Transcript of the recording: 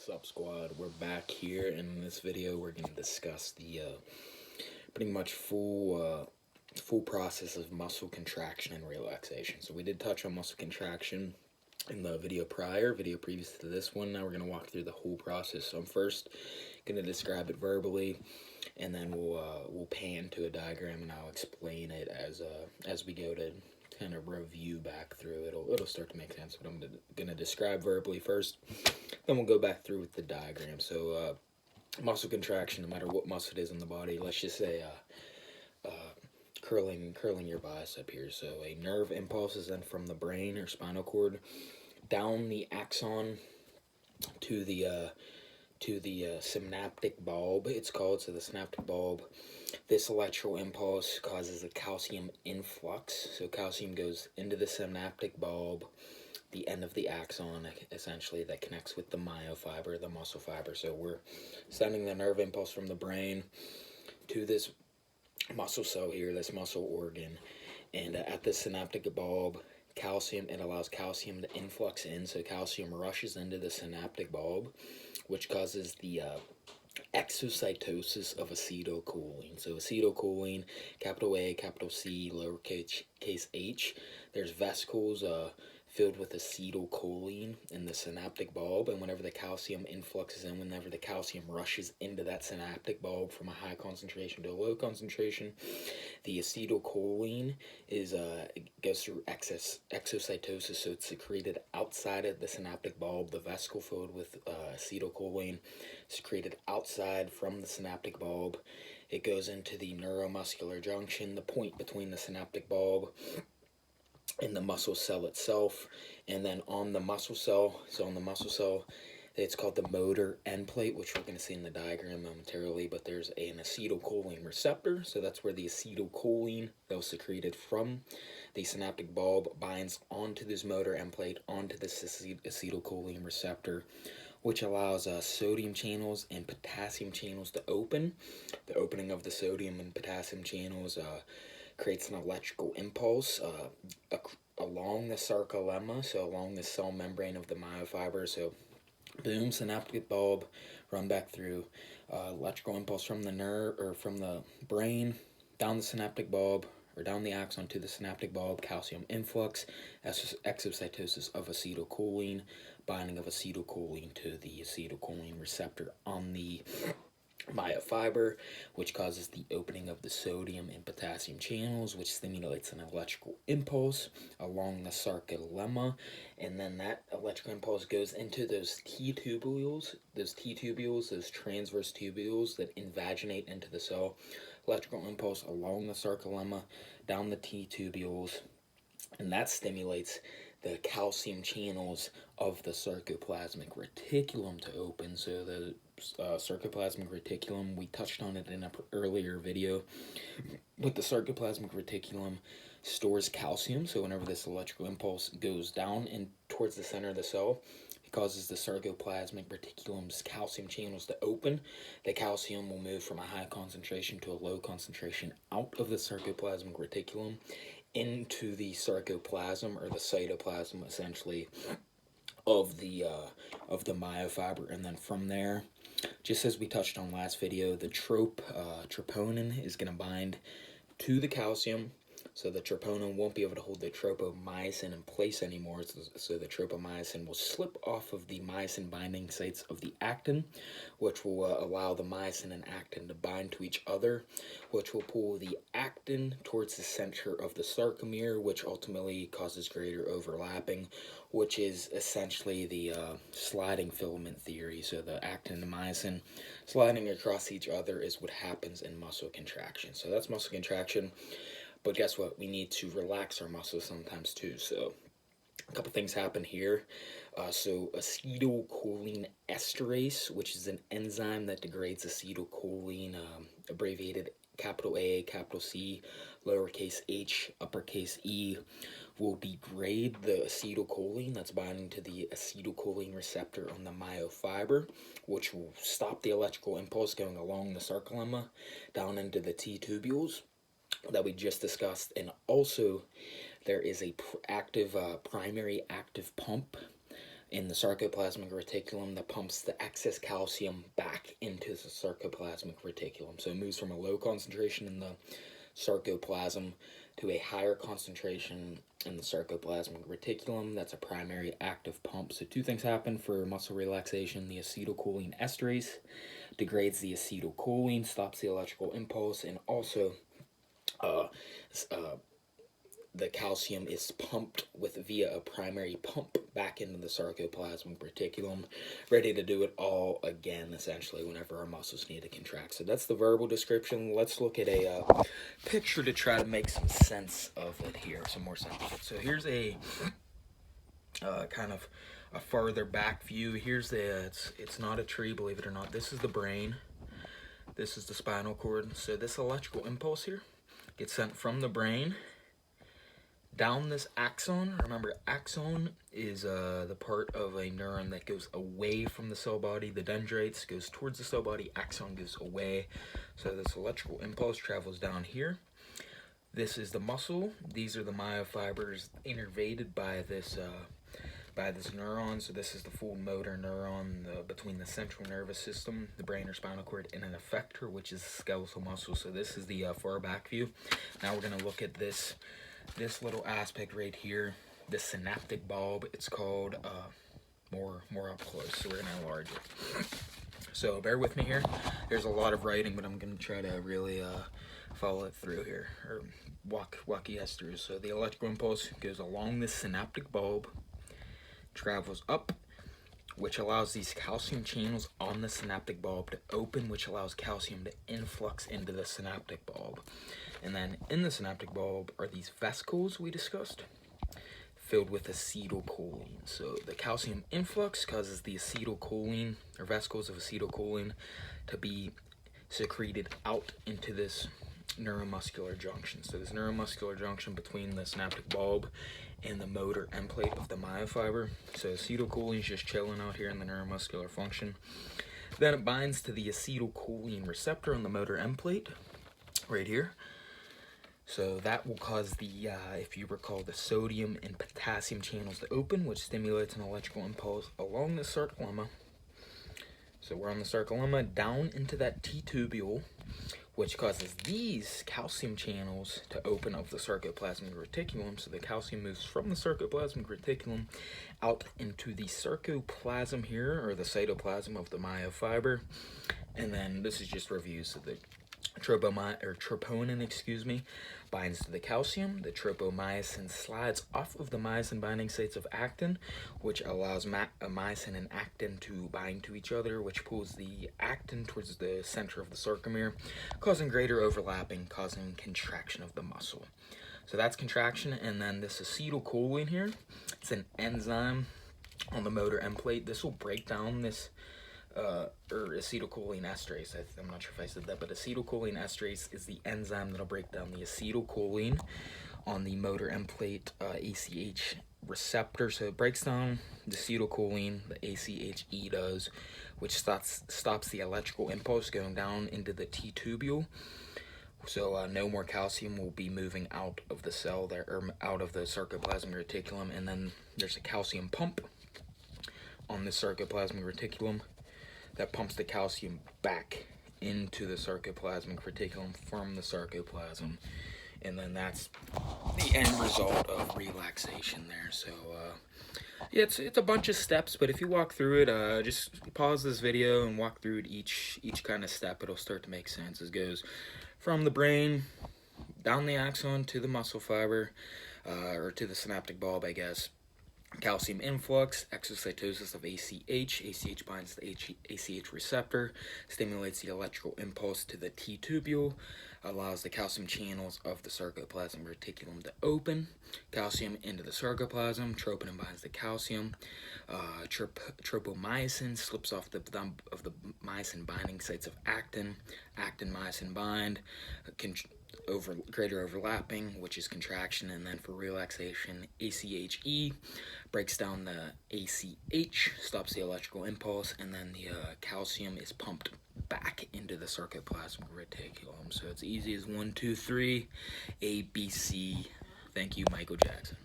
Sup squad, we're back here, and in this video we're going to discuss the pretty much full process of muscle contraction and relaxation. So we did touch on muscle contraction in the video previous to this one. Now we're going to walk through the whole process. So I'm first going to describe it verbally, and then we'll pan to a diagram and I'll explain it as we go to kind of review back through. It'll start to make sense, but I'm going to describe verbally first. Then we'll go back through with the diagram. So muscle contraction, no matter what muscle it is in the body, let's just say curling your bicep here. So a nerve impulse is then from the brain or spinal cord down the axon to the synaptic bulb, it's called. So the synaptic bulb, this electrical impulse causes a calcium influx. So calcium goes into the synaptic bulb, the end of the axon, essentially, that connects with the myofiber, the muscle fiber. So we're sending the nerve impulse from the brain to this muscle cell here, this muscle organ, and at the synaptic bulb, it allows calcium to influx in. So calcium rushes into the synaptic bulb, which causes the exocytosis of acetylcholine. So acetylcholine, capital A, capital C, lowercase h. There's vesicles filled with acetylcholine in the synaptic bulb, and whenever the calcium influxes in, whenever the calcium rushes into that synaptic bulb from a high concentration to a low concentration, the acetylcholine goes through exocytosis, so it's secreted outside of the synaptic bulb. The vesicle filled with acetylcholine secreted outside from the synaptic bulb. It goes into the neuromuscular junction, the point between the synaptic bulb and the muscle cell itself, and then on the muscle cell, it's called the motor end plate, which we're going to see in the diagram momentarily, but there's an acetylcholine receptor, so that's where the acetylcholine that was secreted from the synaptic bulb binds onto this motor end plate, onto this acetylcholine receptor, which allows sodium channels and potassium channels to open. The opening of the sodium and potassium channels creates an electrical impulse along the sarcolemma, so along the cell membrane of the myofiber. So boom, synaptic bulb, run back through, electrical impulse from the nerve or from the brain down the synaptic bulb or down the axon to the synaptic bulb, calcium influx, exocytosis of acetylcholine, binding of acetylcholine to the acetylcholine receptor on the myofiber, which causes the opening of the sodium and potassium channels, which stimulates an electrical impulse along the sarcolemma, and then that electrical impulse goes into those T-tubules, those transverse tubules that invaginate into the cell. Electrical impulse along the sarcolemma, down the T-tubules, and that stimulates the calcium channels of the sarcoplasmic reticulum to open. So the sarcoplasmic reticulum, we touched on it in an earlier video, but the sarcoplasmic reticulum stores calcium. So whenever this electrical impulse goes down and towards the center of the cell, it causes the sarcoplasmic reticulum's calcium channels to open. The calcium will move from a high concentration to a low concentration out of the sarcoplasmic reticulum into the sarcoplasm, or the cytoplasm essentially, of the myofiber, and then from there, just as we touched on last video, the troponin is going to bind to the calcium, so the troponin won't be able to hold the tropomyosin in place anymore, so the tropomyosin will slip off of the myosin binding sites of the actin, which will allow the myosin and actin to bind to each other, which will pull the actin towards the center of the sarcomere, which ultimately causes greater overlapping, which is essentially the sliding filament theory. So the actin and myosin sliding across each other is what happens in muscle contraction. So that's muscle contraction. But guess what? We need to relax our muscles sometimes too. So a couple things happen here. So acetylcholine esterase, which is an enzyme that degrades acetylcholine, abbreviated capital A, capital C, lowercase h, uppercase e, will degrade the acetylcholine that's binding to the acetylcholine receptor on the myofiber, which will stop the electrical impulse going along the sarcolemma down into the T-tubules that we just discussed. And also there is a primary active pump in the sarcoplasmic reticulum that pumps the excess calcium back into the sarcoplasmic reticulum. So it moves from a low concentration in the sarcoplasm to a higher concentration in the sarcoplasmic reticulum. That's a primary active pump. So two things happen for muscle relaxation. The acetylcholine esterase degrades the acetylcholine, stops the electrical impulse, and also the calcium is pumped via a primary pump back into the sarcoplasmic reticulum, ready to do it all again, essentially, whenever our muscles need to contract. So that's the verbal description. Let's look at a picture to try to make some sense of it here, some more sense of it. So here's a kind of a farther back view. Here's it's not a tree, believe it or not. This is the brain. This is the spinal cord. So this electrical impulse here gets sent from the brain down this axon. Remember, axon is the part of a neuron that goes away from the cell body. The dendrites goes towards the cell body, axon goes away. So this electrical impulse travels down here. This is the muscle. These are the myofibers innervated by this neuron. So this is the full motor neuron between the central nervous system, the brain or spinal cord, and an effector, which is the skeletal muscle. So this is the far back view. Now we're going to look at this little aspect right here, the synaptic bulb. It's called more up close, so we're going to enlarge it. So bear with me here. There's a lot of writing, but I'm going to try to really follow it through here, or walk you guys through. So the electrical impulse goes along this synaptic bulb, travels up, which allows these calcium channels on the synaptic bulb to open, which allows calcium to influx into the synaptic bulb. And then in the synaptic bulb are these vesicles we discussed, filled with acetylcholine. So the calcium influx causes the acetylcholine, or vesicles of acetylcholine, to be secreted out into this neuromuscular junction. So this neuromuscular junction between the synaptic bulb and the motor end plate of the myofiber. So acetylcholine is just chilling out here in the neuromuscular function. Then it binds to the acetylcholine receptor on the motor end plate, right here. So that will cause the, if you recall, the sodium and potassium channels to open, which stimulates an electrical impulse along the sarcolemma. So we're on the sarcolemma, down into that T-tubule, which causes these calcium channels to open of the sarcoplasmic reticulum. So the calcium moves from the sarcoplasmic reticulum out into the sarcoplasm here, or the cytoplasm of the myofiber. And then this is just review. So the troponin, binds to the calcium. The tropomyosin slides off of the myosin binding sites of actin, which allows myosin and actin to bind to each other, which pulls the actin towards the center of the sarcomere, causing greater overlapping, causing contraction of the muscle. So that's contraction. And then this acetylcholine here, it's an enzyme on the motor end plate. This will break down this or acetylcholine esterase. I'm not sure if I said that, but acetylcholine esterase is the enzyme that'll break down the acetylcholine on the motor end plate ACH receptor. So it breaks down the acetylcholine, the ACHE does, which stops the electrical impulse going down into the T-tubule. So no more calcium will be moving out of the cell there, or out of the sarcoplasmic reticulum. And then there's a calcium pump on the sarcoplasmic reticulum that pumps the calcium back into the sarcoplasmic reticulum from the sarcoplasm. And then that's the end result of relaxation there. So yeah, it's a bunch of steps, but if you walk through it, just pause this video and walk through it each kind of step. It'll start to make sense. It goes from the brain down the axon to the muscle fiber, or to the synaptic bulb, I guess. Calcium influx, exocytosis of ACH. ACH binds the ACH receptor, stimulates the electrical impulse to the T-tubule, allows the calcium channels of the sarcoplasmic reticulum to open, calcium into the sarcoplasm, troponin binds the calcium, tropomyosin slips off the myosin binding sites of actin, actin-myosin bind, greater overlapping, which is contraction. And then for relaxation, ACHE breaks down the ACH, stops the electrical impulse, and then the calcium is pumped back into the sarcoplasmic reticulum. So it's easy as 1, 2, 3, A, B, C. Thank you, Michael Jackson.